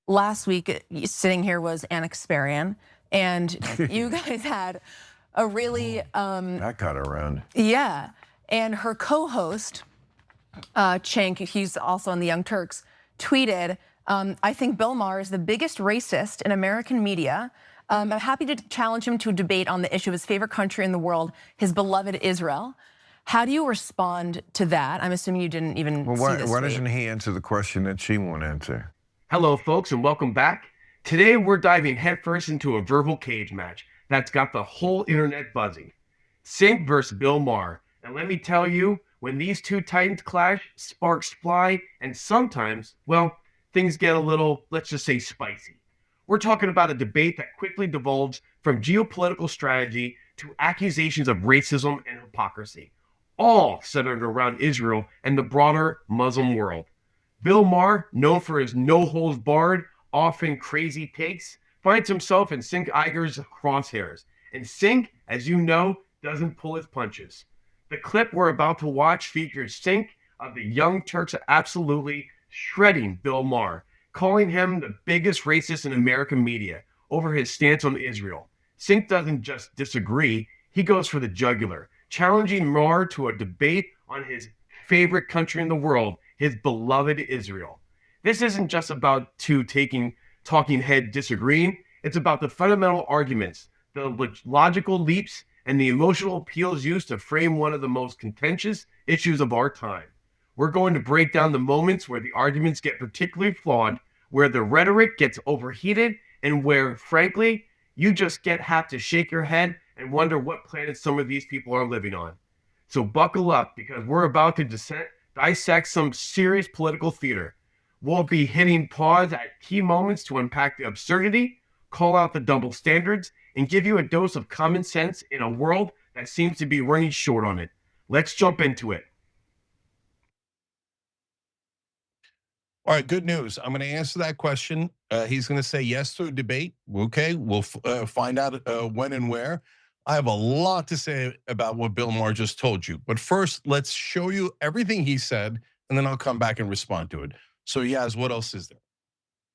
last week sitting here was Anna Kasparian, and you guys had a really that got around. Yeah, and her co-host Cenk, he's also on the Young Turks, tweeted, I think Bill Maher is the biggest racist in American media. I'm happy to challenge him to a debate on the issue of his favorite country in the world, his beloved Israel. How do you respond to that? I'm assuming you didn't even see this Why tweet. doesn't he answer the question that she won't answer? Hello, folks, and welcome back. Today, we're diving headfirst into a verbal cage match that's got the whole internet buzzing. Cenk versus Bill Maher. And let me tell you, when these two titans clash, sparks fly, and sometimes, well, things get a little, let's just say, spicy. We're talking about a debate that quickly devolves from geopolitical strategy to accusations of racism and hypocrisy, all centered around Israel and the broader Muslim world. Bill Maher, known for his no-holds-barred, often crazy takes, finds himself in Cenk Uygur's crosshairs. And Cenk, as you know, doesn't pull his punches. The clip we're about to watch features Cenk of the Young Turks absolutely shredding Bill Maher, calling him the biggest racist in American media over his stance on Israel. Cenk doesn't just disagree, he goes for the jugular, challenging Maher to a debate on his favorite country in the world, his beloved Israel. This isn't just about two talking head disagreeing, it's about the fundamental arguments, the logical leaps, and the emotional appeals used to frame one of the most contentious issues of our time. We're going to break down the moments where the arguments get particularly flawed, where the rhetoric gets overheated, and where, frankly, you just have to shake your head and wonder what planet some of these people are living on. So buckle up, because we're about to dissect some serious political theater. We'll be hitting pause at key moments to unpack the absurdity, call out the double standards, and give you a dose of common sense in a world that seems to be running short on it. Let's jump into it. All right, good news. I'm going to answer that question. He's going to say yes to a debate. Okay, we'll find out when and where. I have a lot to say about what Bill Maher just told you. But first, let's show you everything he said, and then I'll come back and respond to it. So Yaz, what else is there?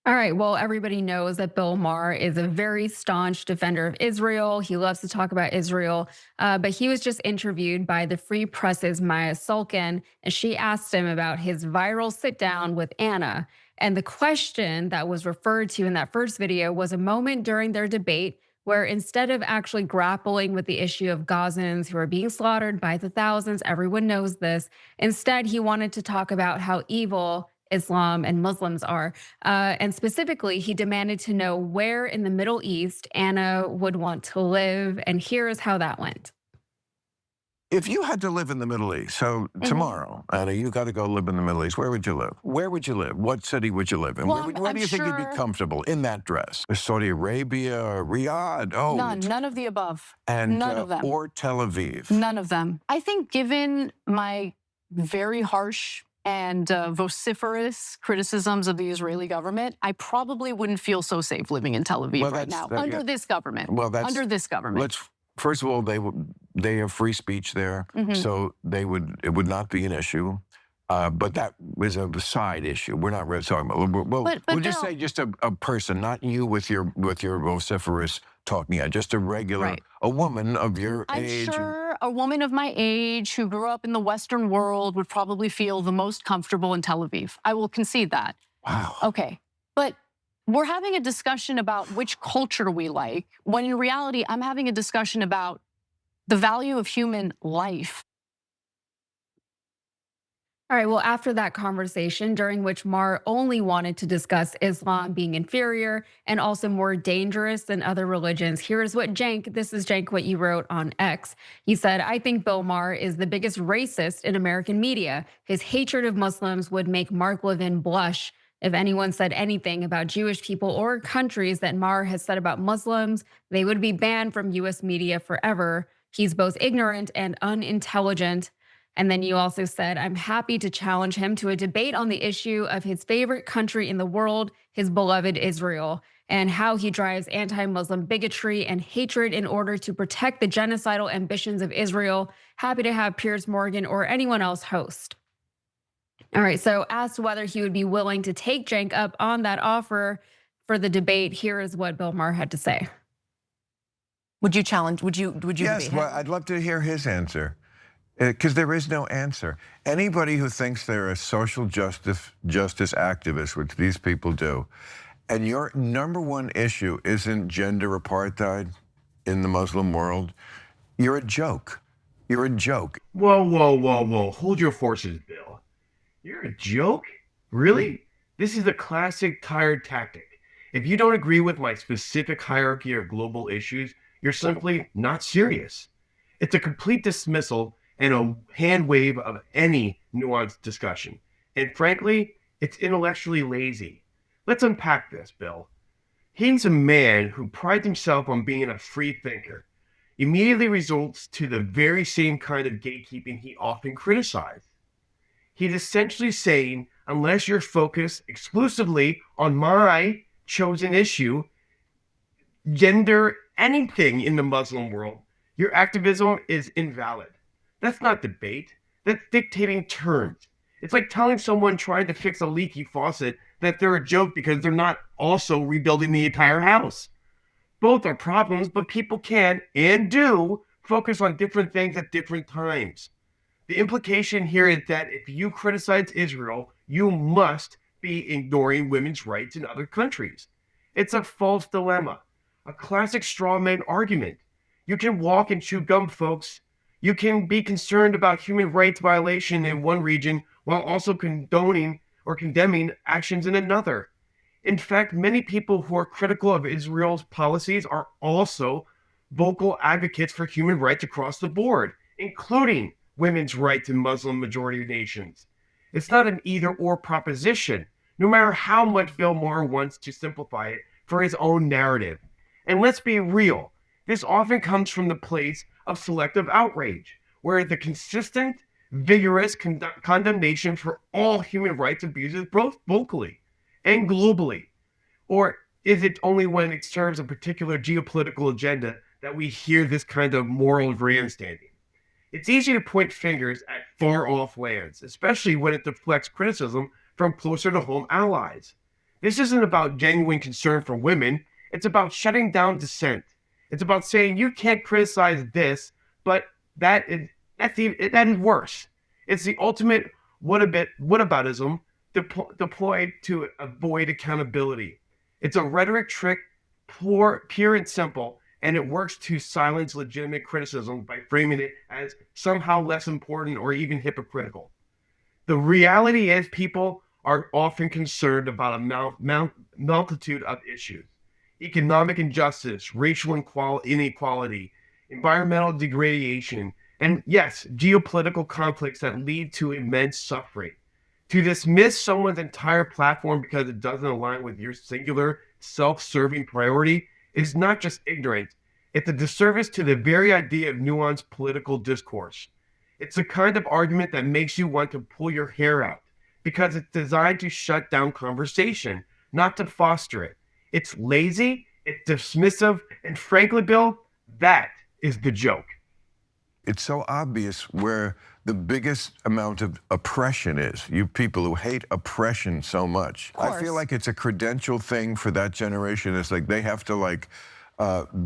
All right, well, everybody knows that Bill Maher is a very staunch defender of Israel. He loves to talk about Israel, but he was just interviewed by the Free Press's Maya Sulkin, and she asked him about his viral sit-down with Anna. And the question that was referred to in that first video was a moment during their debate where instead of actually grappling with the issue of Gazans who are being slaughtered by the thousands, everyone knows this, instead he wanted to talk about how evil Islam and Muslims are. And specifically, he demanded to know where in the Middle East Anna would want to live. And here is how that went. If you had to live in the Middle East, so tomorrow, Anna, you got to go live in the Middle East, where would you live? Where would you live? What city would you live in? Well, where do you think you'd be comfortable in that dress? Saudi Arabia, Riyadh? Oh, None of the above. And, none of them. Or Tel Aviv? None of them. I think given my very harsh and vociferous criticisms of the Israeli government, I probably wouldn't feel so safe living in Tel Aviv right now under this government. Under this government. First of all, they have free speech there, so it would not be an issue. But that was a side issue. We're not really talking about. We'll just say just a person, not you with your vociferous talking. Just a regular, a woman of your age. I'm sure a woman of my age who grew up in the Western world would probably feel the most comfortable in Tel Aviv. I will concede that. Wow. Okay, but we're having a discussion about which culture we like, when in reality, I'm having a discussion about the value of human life. All right, well, after that conversation, during which Maher only wanted to discuss Islam being inferior and also more dangerous than other religions, here's what this is Cenk, what you wrote on X. He said, I think Bill Maher is the biggest racist in American media. His hatred of Muslims would make Mark Levin blush. If anyone said anything about Jewish people or countries that Maher has said about Muslims, they would be banned from US media forever. He's both ignorant and unintelligent. And then you also said, I'm happy to challenge him to a debate on the issue of his favorite country in the world, his beloved Israel, and how he drives anti-Muslim bigotry and hatred in order to protect the genocidal ambitions of Israel. Happy to have Piers Morgan or anyone else host. All right, so asked whether he would be willing to take Cenk up on that offer, for the debate. Here is what Bill Maher had to say. Would you challenge? Would you Yes, debate well, him? I'd love to hear his answer. Because there is no answer. Anybody who thinks they're a social justice activist, which these people do, and your number one issue isn't gender apartheid in the Muslim world, you're a joke. You're a joke. Whoa, whoa, whoa, whoa. Hold your horses, Bill. You're a joke? Really? This is a classic tired tactic. If you don't agree with my specific hierarchy of global issues, you're simply not serious. It's a complete dismissal and a hand wave of any nuanced discussion. And frankly, it's intellectually lazy. Let's unpack this, Bill. He's a man who prides himself on being a free thinker. Immediately results to the very same kind of gatekeeping he often criticized. He's essentially saying, unless you're focused exclusively on my chosen issue, gender, anything in the Muslim world, your activism is invalid. That's not debate. That's dictating terms. It's like telling someone trying to fix a leaky faucet that they're a joke because they're not also rebuilding the entire house. Both are problems, but people can and do focus on different things at different times. The implication here is that if you criticize Israel, you must be ignoring women's rights in other countries. It's a false dilemma, a classic straw man argument. You can walk and chew gum, folks. You can be concerned about human rights violation in one region while also condoning or condemning actions in another. In fact, many people who are critical of Israel's policies are also vocal advocates for human rights across the board, including women's rights in Muslim majority nations. It's not an either-or proposition, no matter how much Bill Maher wants to simplify it for his own narrative. And let's be real, this often comes from the place of selective outrage, where the consistent, vigorous condemnation for all human rights abuses both vocally and globally. Or is it only when it serves a particular geopolitical agenda that we hear this kind of moral grandstanding? It's easy to point fingers at far-off lands, especially when it deflects criticism from closer-to-home allies. This isn't about genuine concern for women. It's about shutting down dissent. It's about saying you can't criticize this, but that is worse. It's the ultimate whataboutism deployed to avoid accountability. It's a rhetoric trick, pure and simple, and it works to silence legitimate criticism by framing it as somehow less important or even hypocritical. The reality is people are often concerned about a multitude of issues. Economic injustice, racial inequality, environmental degradation, and yes, geopolitical conflicts that lead to immense suffering. To dismiss someone's entire platform because it doesn't align with your singular, self-serving priority is not just ignorant, it's a disservice to the very idea of nuanced political discourse. It's the kind of argument that makes you want to pull your hair out because it's designed to shut down conversation, not to foster it. It's lazy, it's dismissive, and frankly, Bill, that is the joke. It's so obvious where the biggest amount of oppression is. You people who hate oppression so much. I feel like it's a credential thing for that generation. It's like they have to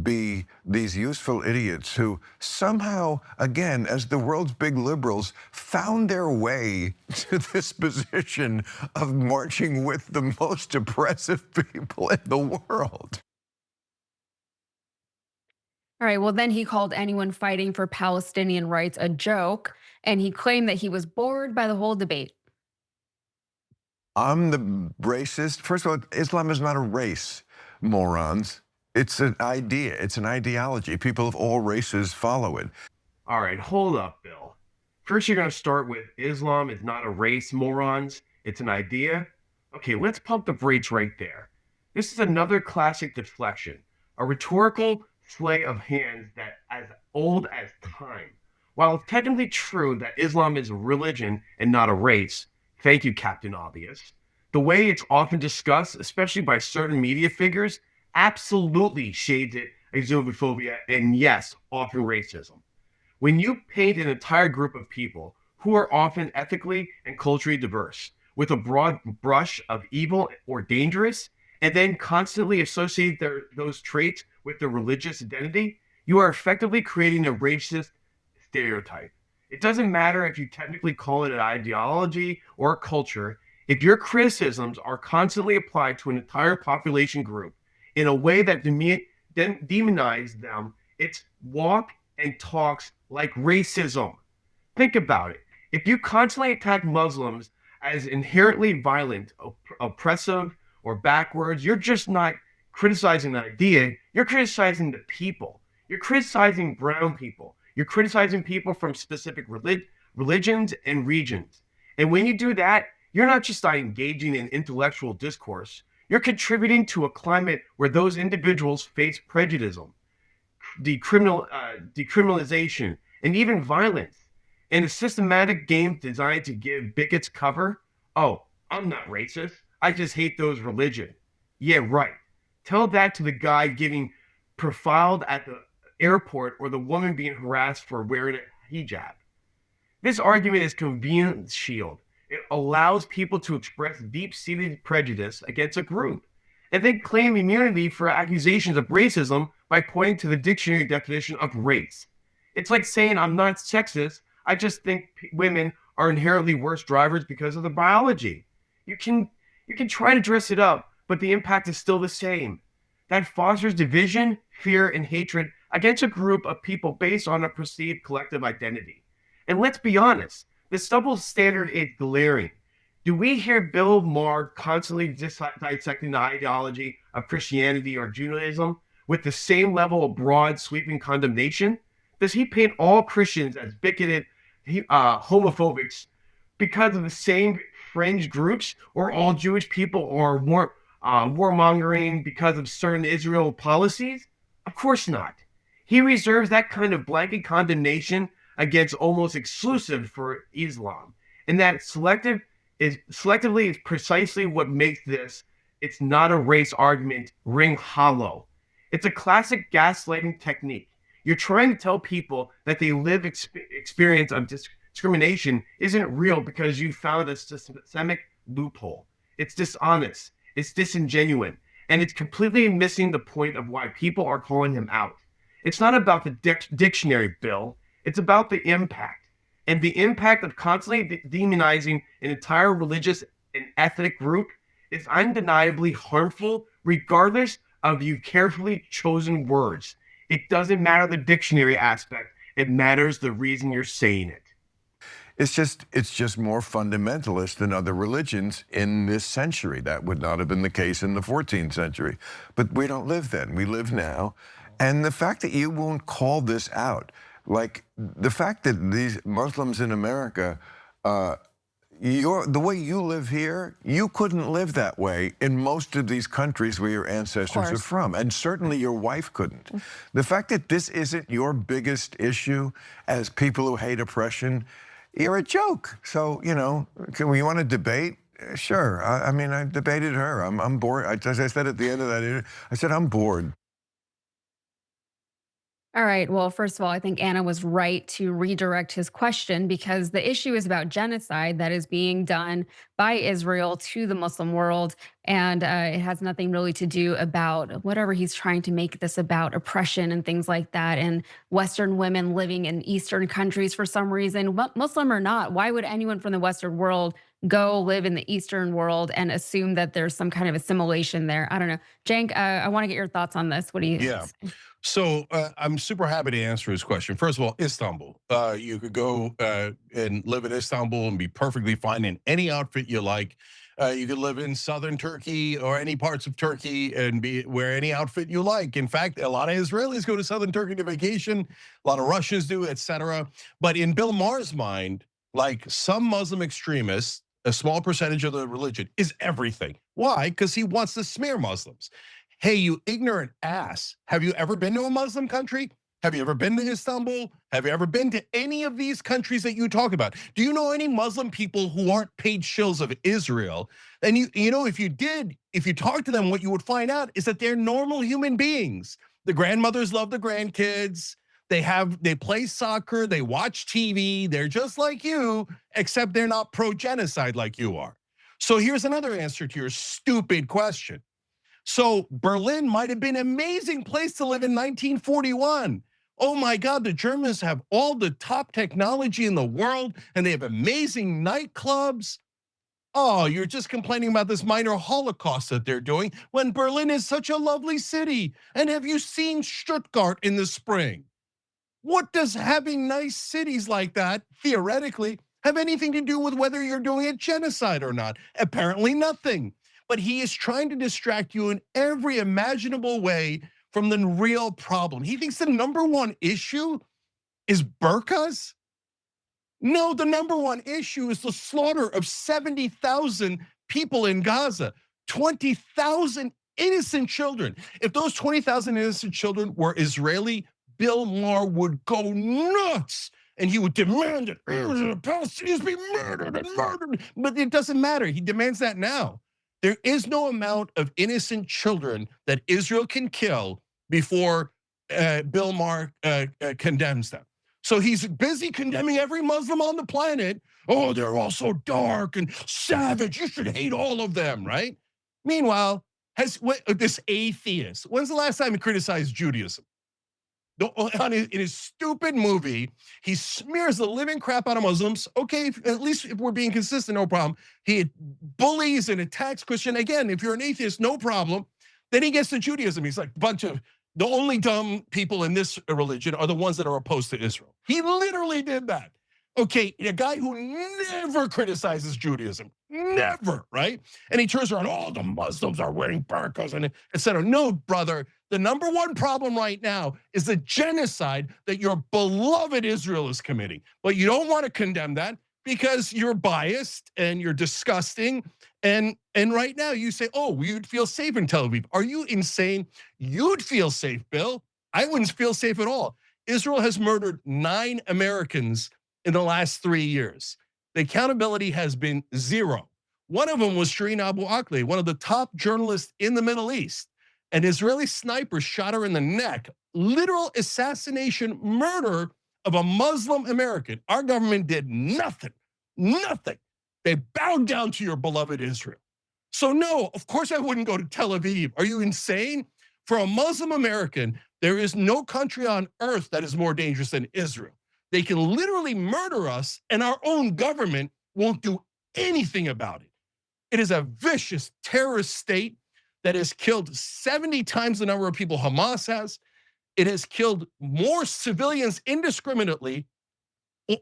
be these useful idiots who somehow, again, as the world's big liberals, found their way to this position of marching with the most oppressive people in the world. All right, well, then he called anyone fighting for Palestinian rights a joke, and he claimed that he was bored by the whole debate. I'm the racist. First of all, Islam is not a race, morons. It's an idea. It's an ideology. People of all races follow it. All right, hold up, Bill. First, you're going to start with Islam is not a race, morons. It's an idea. Okay, let's pump the brakes right there. This is another classic deflection, a rhetorical sleight of hands that as old as time. While it's technically true that Islam is a religion and not a race, thank you, Captain Obvious, the way it's often discussed, especially by certain media figures, absolutely shades it xenophobia and yes, often racism. When you paint an entire group of people who are often ethically and culturally diverse with a broad brush of evil or dangerous, and then constantly associate those traits with their religious identity, you are effectively creating a racist stereotype. It doesn't matter if you technically call it an ideology or a culture. If your criticisms are constantly applied to an entire population group in a way that demonize them, it's walk and talks like racism. Think about it. If you constantly attack Muslims as inherently violent, oppressive, or backwards, you're just not criticizing the idea, you're criticizing the people. You're criticizing brown people. You're criticizing people from specific religions and regions. And when you do that, you're not just engaging in intellectual discourse, you're contributing to a climate where those individuals face prejudice, decriminalization, and even violence. In a systematic game designed to give bigots cover, oh, I'm not racist. I just hate those religion. Yeah, right. Tell that to the guy getting profiled at the airport or the woman being harassed for wearing a hijab. This argument is convenient shield. It allows people to express deep-seated prejudice against a group and then claim immunity for accusations of racism by pointing to the dictionary definition of race. It's like saying I'm not sexist, I just think women are inherently worse drivers because of the biology. You can try to dress it up, but the impact is still the same. That fosters division, fear, and hatred against a group of people based on a perceived collective identity. And let's be honest, this double standard is glaring. Do we hear Bill Maher constantly dissecting the ideology of Christianity or Judaism with the same level of broad, sweeping condemnation? Does he paint all Christians as bigoted, homophobics because of the same fringe groups, or all Jewish people are warmongering because of certain Israel policies? Of course not. He reserves that kind of blanket condemnation against almost exclusive for Islam, and that selectively is precisely what makes this, it's not a race argument, ring hollow. It's a classic gaslighting technique. You're trying to tell people that they live experience of discrimination isn't real because you found a systemic loophole. It's dishonest, it's disingenuous, and it's completely missing the point of why people are calling him out. It's not about the dictionary, Bill. It's about the impact. And the impact of constantly demonizing an entire religious and ethnic group is undeniably harmful, regardless of you carefully chosen words. It doesn't matter the dictionary aspect. It matters the reason you're saying it. It's just more fundamentalist than other religions in this century. That would not have been the case in the 14th century. But we don't live then, we live now. And the fact that you won't call this out, like the fact that these Muslims in America, the way you live here, you couldn't live that way in most of these countries where your ancestors are from, and certainly your wife couldn't. The fact that this isn't your biggest issue as people who hate oppression, you're a joke. So, you know, you want to debate? Sure. I mean, I debated her. I'm bored. As I said at the end of that, I said, I'm bored. All right. Well, first of all, I think Anna was right to redirect his question because the issue is about genocide that is being done by Israel to the Muslim world. And it has nothing really to do about whatever he's trying to make this about, oppression and things like that. And Western women living in Eastern countries for some reason, Muslim or not, why would anyone from the Western world go live in the Eastern world and assume that there's some kind of assimilation there? I don't know. Cenk, I want to get your thoughts on this. What do you think? So I'm super happy to answer his question. First of all, Istanbul. You could go and live in Istanbul and be perfectly fine in any outfit you like. You could live in southern Turkey or any parts of Turkey and wear any outfit you like. In fact, a lot of Israelis go to southern Turkey to vacation. A lot of Russians do, etc. But in Bill Maher's mind, like some Muslim extremists, a small percentage of the religion is everything. Why? Because he wants to smear Muslims. Hey, you ignorant ass. Have you ever been to a Muslim country? Have you ever been to Istanbul? Have you ever been to any of these countries that you talk about? Do you know any Muslim people who aren't paid shills of Israel? And you know, if you did, if you talk to them, what you would find out is that they're normal human beings. The grandmothers love the grandkids. They play soccer, they watch TV. They're just like you, except they're not pro-genocide like you are. So here's another answer to your stupid question. So Berlin might have been an amazing place to live in 1941. Oh my God, the Germans have all the top technology in the world and they have amazing nightclubs. Oh, you're just complaining about this minor Holocaust that they're doing when Berlin is such a lovely city. And have you seen Stuttgart in the spring? What does having nice cities like that, theoretically, have anything to do with whether you're doing a genocide or not? Apparently nothing. But he is trying to distract you in every imaginable way from the real problem. He thinks the number one issue is burqas. No, the number one issue is the slaughter of 70,000 people in Gaza, 20,000 innocent children. If those 20,000 innocent children were Israeli, Bill Maher would go nuts and he would demand that Palestinians be murdered and murdered. But it doesn't matter. He demands that now. There is no amount of innocent children that Israel can kill before Bill Maher condemns them. So he's busy condemning every Muslim on the planet. Oh, they're all so dark and savage. You should hate all of them, right? Meanwhile, this atheist, when's the last time he criticized Judaism? In his stupid movie, he smears the living crap out of Muslims. Okay, at least if we're being consistent, no problem. He bullies and attacks Christian. Again, if you're an atheist, no problem. Then he gets to Judaism. He's like, the only dumb people in this religion are the ones that are opposed to Israel. He literally did that. Okay, a guy who never criticizes Judaism, never, right? And he turns around, all the Muslims are wearing burqas and et cetera. No, brother, the number one problem right now is the genocide that your beloved Israel is committing. But you don't want to condemn that because you're biased and you're disgusting. And right now you say, oh, you'd feel safe in Tel Aviv. Are you insane? You'd feel safe, Bill. I wouldn't feel safe at all. Israel has murdered 9 Americans in the last 3 years. The accountability has been zero. One of them was Shireen Abu Akleh, one of the top journalists in the Middle East. An Israeli sniper shot her in the neck. Literal assassination, murder of a Muslim American. Our government did nothing, nothing. They bowed down to your beloved Israel. So no, of course I wouldn't go to Tel Aviv. Are you insane? For a Muslim American, there is no country on earth that is more dangerous than Israel. They can literally murder us and our own government won't do anything about it. It is a vicious terrorist state that has killed 70 times the number of people Hamas has. It has killed more civilians indiscriminately.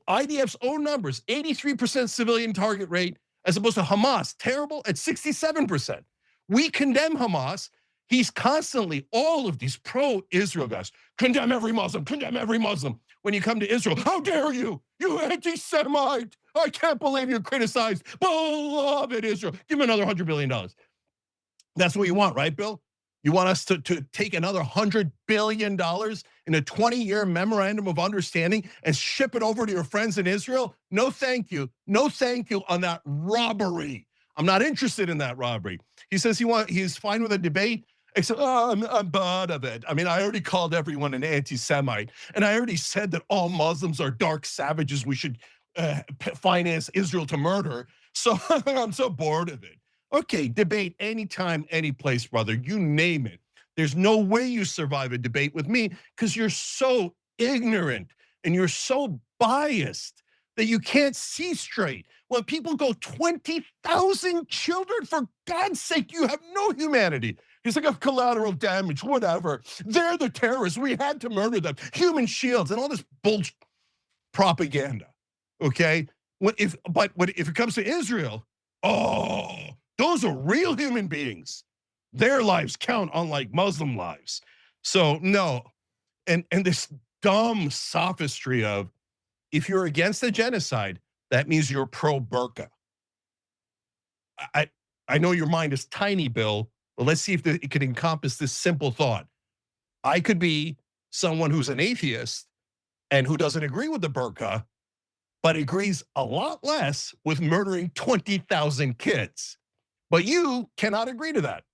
IDF's own numbers, 83% civilian target rate, as opposed to Hamas, terrible at 67%. We condemn Hamas. He's constantly, all of these pro-Israel guys, condemn every Muslim, condemn every Muslim. When you come to Israel, how dare you, you anti-Semite. I can't believe you criticized beloved Israel. Give him another $100 billion. That's what you want, right, Bill? You want us to take another $100 billion in a 20-year memorandum of understanding and ship it over to your friends in Israel? No, thank you. No, thank you on that robbery. I'm not interested in that robbery. He says he's fine with a debate, except I'm bored of it. I mean, I already called everyone an anti-Semite, and I already said that all Muslims are dark savages we should finance Israel to murder. So I'm so bored of it. Okay, debate anytime, any place, brother, you name it. There's no way you survive a debate with me because you're so ignorant and you're so biased that you can't see straight. When people go 20,000 children, for God's sake, you have no humanity. He's like, of collateral damage, whatever. They're the terrorists, we had to murder them. Human shields and all this bullshit propaganda, okay? But if it comes to Israel, oh, those are real human beings. Their lives count, unlike Muslim lives. So no, and this dumb sophistry of, if you're against the genocide, that means you're pro-burqa. I know your mind is tiny, Bill, but let's see if it can encompass this simple thought. I could be someone who's an atheist and who doesn't agree with the burqa, but agrees a lot less with murdering 20,000 kids. But you cannot agree to that.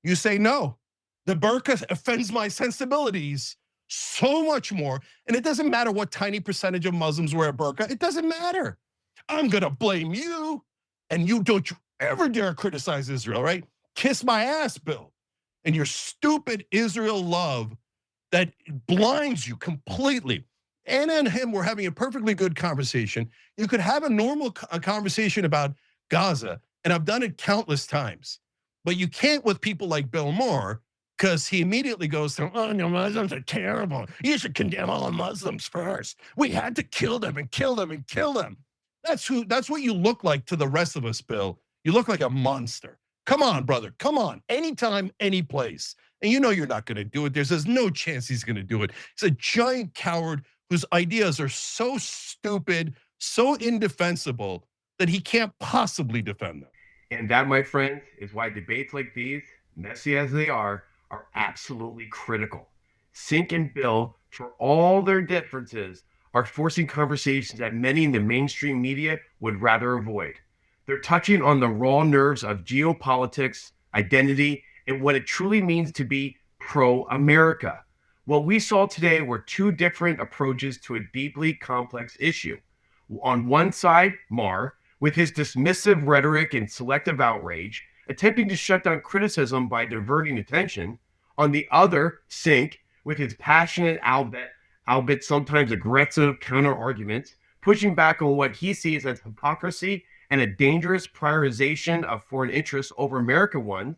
You say, no, the burqa offends my sensibilities so much more. And it doesn't matter what tiny percentage of Muslims wear a burqa. It doesn't matter. I'm gonna blame you. And you don't ever dare criticize Israel, right? Kiss my ass, Bill. and your stupid Israel love that blinds you completely. Anna and him were having a perfectly good conversation. You could have a normal conversation about Gaza, and I've done it countless times. But you can't with people like Bill Maher, because he immediately goes to, oh, no, Muslims are terrible. You should condemn all the Muslims first. We had to kill them and kill them and kill them. That's what you look like to the rest of us, Bill. You look like a monster. Come on, brother. Come on. Anytime, any place. And you know you're not going to do it. There's no chance he's going to do it. He's a giant coward whose ideas are so stupid, so indefensible that he can't possibly defend them. And that, my friends, is why debates like these, messy as they are absolutely critical. Cenk and Bill, for all their differences, are forcing conversations that many in the mainstream media would rather avoid. They're touching on the raw nerves of geopolitics, identity, and what it truly means to be pro-America. What we saw today were two different approaches to a deeply complex issue. On one side, Maher, with his dismissive rhetoric and selective outrage, attempting to shut down criticism by diverting attention. On the other, Cenk, with his passionate, albeit sometimes aggressive counter-arguments, pushing back on what he sees as hypocrisy and a dangerous prioritization of foreign interests over American ones.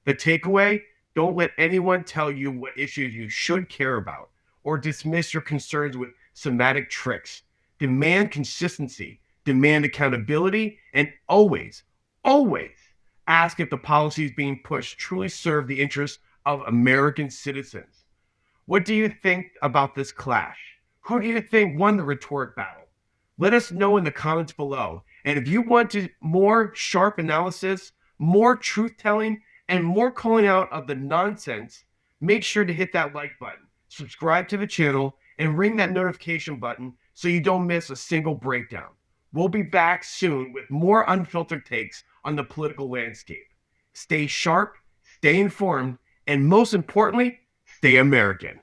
The takeaway: don't let anyone tell you what issues you should care about or dismiss your concerns with semantic tricks. Demand consistency, demand accountability, and always, always ask if the policies being pushed truly serve the interests of American citizens. What do you think about this clash? Who do you think won the rhetoric battle? Let us know in the comments below. And if you want more sharp analysis, more truth-telling, and more calling out of the nonsense, make sure to hit that like button, subscribe to the channel, and ring that notification button so you don't miss a single breakdown. We'll be back soon with more unfiltered takes on the political landscape. Stay sharp, stay informed, and most importantly, stay American.